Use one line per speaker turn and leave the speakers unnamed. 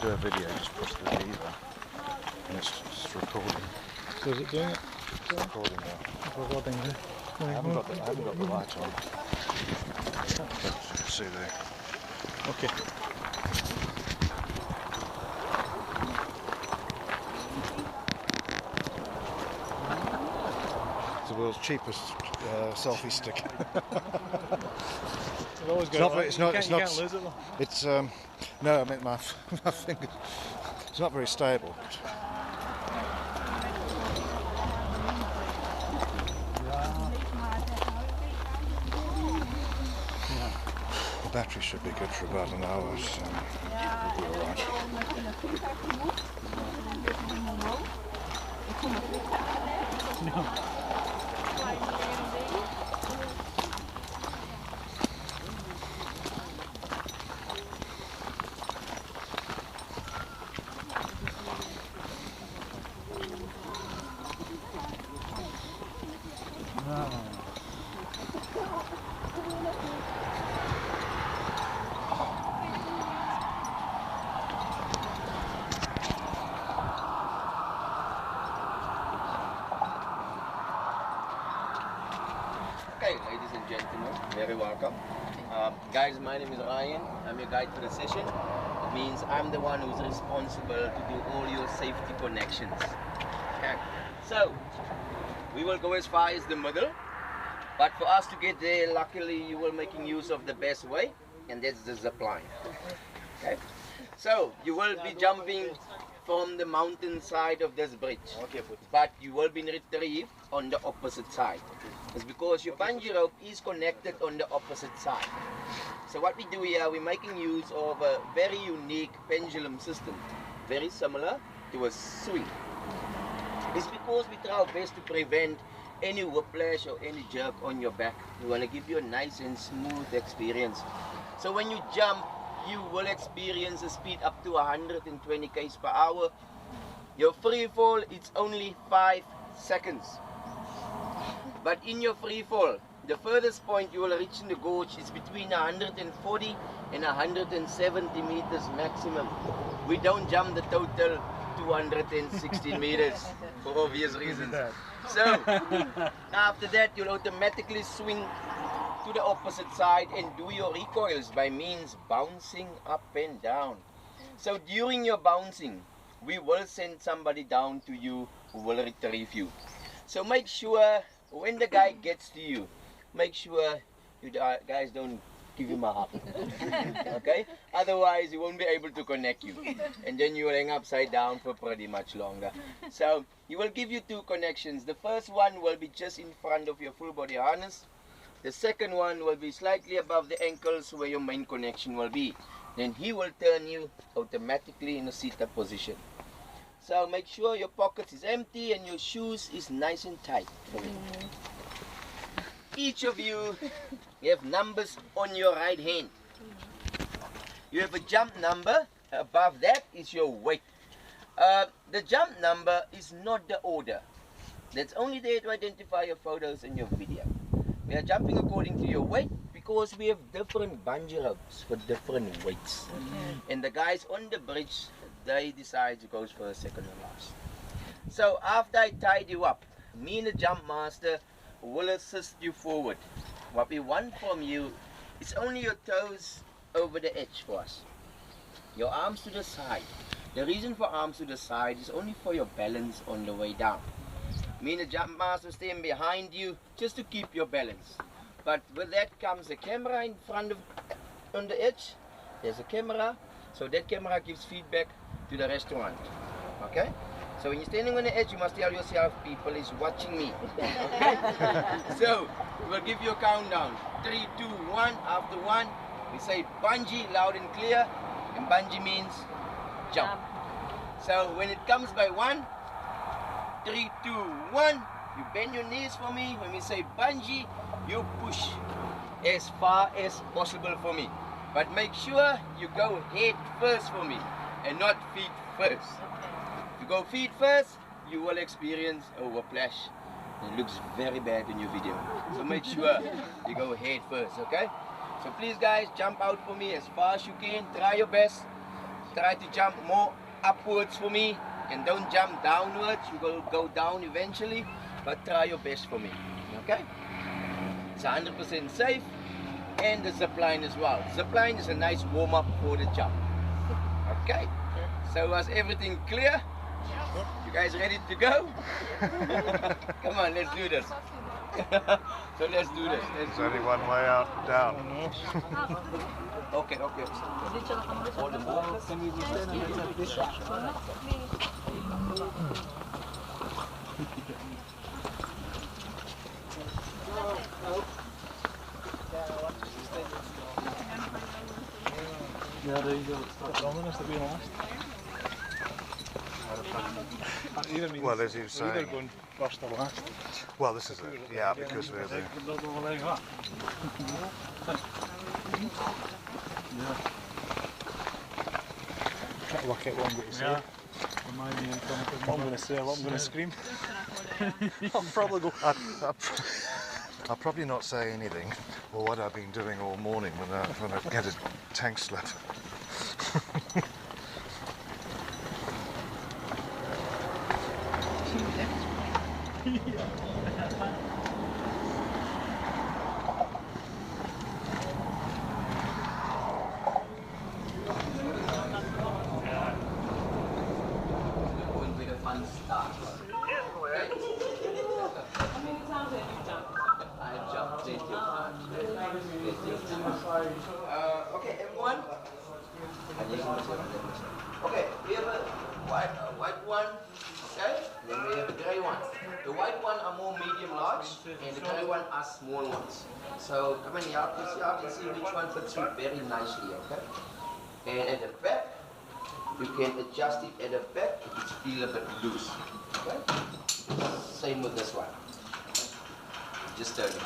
do a video, just push the lever and it's recording.
So is it doing it?
It's recording now.
Recording, is it?
I haven't got the light on. But you can see there.
Okay.
It's the world's cheapest selfie stick.
You've always got
It's not.
You can't lose it though.
It's no, I mean my finger. It's not very stable. The battery should be good for about an hour, so we'll be alright.
Okay, ladies and gentlemen, very welcome. Guys, my name is Ryan. I'm your guide for the session. It means I'm the one who's responsible to do all your safety connections. Okay. So, we will go as far as the middle, but for us to get there, luckily you will making use of the best way, and that's the zip line. Okay. So, you will be jumping from the mountain side of this bridge, but you will be retrieved on the opposite side. It's because your bungee rope is connected on the opposite side. So what we do here, we're making use of a very unique pendulum system, very similar to a swing. It's because we try our best to prevent any whiplash or any jerk on your back. We want to give you a nice and smooth experience. So when you jump, you will experience a speed up to 120 km per hour. Your free fall, it's only 5 seconds. But in your free fall, the furthest point you will reach in the gorge is between 140 and 170 meters maximum. We don't jump the total 216 meters for obvious reasons. So, after that, you'll automatically swing to the opposite side and do your recoils by means bouncing up and down. So during your bouncing, we will send somebody down to you who will retrieve you. So make sure when the guy gets to you, make sure you guys don't give him a hug. Okay? Otherwise, he won't be able to connect you. And then you will hang upside down for pretty much longer. So he will give you 2 connections. The first one will be just in front of your full body harness. The second one will be slightly above the ankles where your main connection will be. Then he will turn you automatically in a seated position. So make sure your pockets is empty and your shoes is nice and tight. Each of you have numbers on your right hand. You have a jump number. Above that is your weight. The jump number is not the order. That's only there to identify your photos and your video. We are jumping according to your weight because we have different bungee ropes for different weights. And the guys on the bridge, they decide who goes first, second, or last. So after I tied you up, me and the jump master will assist you forward. What we want from you is only your toes over the edge for us. Your arms to the side. The reason for arms to the side is only for your balance on the way down. Me and the jump master staying behind you just to keep your balance. But with that comes a camera in front of, on the edge. There's a camera, so that camera gives feedback to the restaurant. Okay? So when you're standing on the edge, you must tell yourself, people is watching me. Okay? So we'll give you a countdown. 3, 2, 1. After 1, we say bungee loud and clear, and bungee means jump. So when it comes by 1, 3, 2, 1, you bend your knees for me. When we say bungee, you push as far as possible for me. But make sure you go head first for me and not feet first. If you go feet first, you will experience a whiplash. It looks very bad in your video. So make sure you go head first, okay? So please guys, jump out for me as far as you can. Try your best. try to jump more upwards for me, and don't jump downwards. You will go down eventually, but try your best for me. Okay? It's 100% safe, and the zip line as well. Zip line is a nice warm up for the jump. Okay? So was everything clear? You guys ready to go? Come on, let's do this. So let's do this.
There's only one way out, down.
Okay, okay. All the balls.
Can we be standing like this? Ja, there you go. Wat anders dan weer naast.
Well, as you say.
Ieder gewoon vast te laatst.
Well, this is it. Yeah, because we're there.
Ik dat nog wel even af. Ja. What I'm going to say. Remind me what I'm going to say, what I'm going to scream. I'll probably go.
I'll probably not say anything, or what I've been doing all morning when I get a tank slip.
Okay, everyone. Okay, we have a white one, okay? Then we have a grey one. The white one are more medium large, and the grey one are small ones. So come in here, you can see which one fits you very nicely, okay? And at the back, you can adjust it at the back if it's feel a bit loose, okay? Same with this one. Just turn it.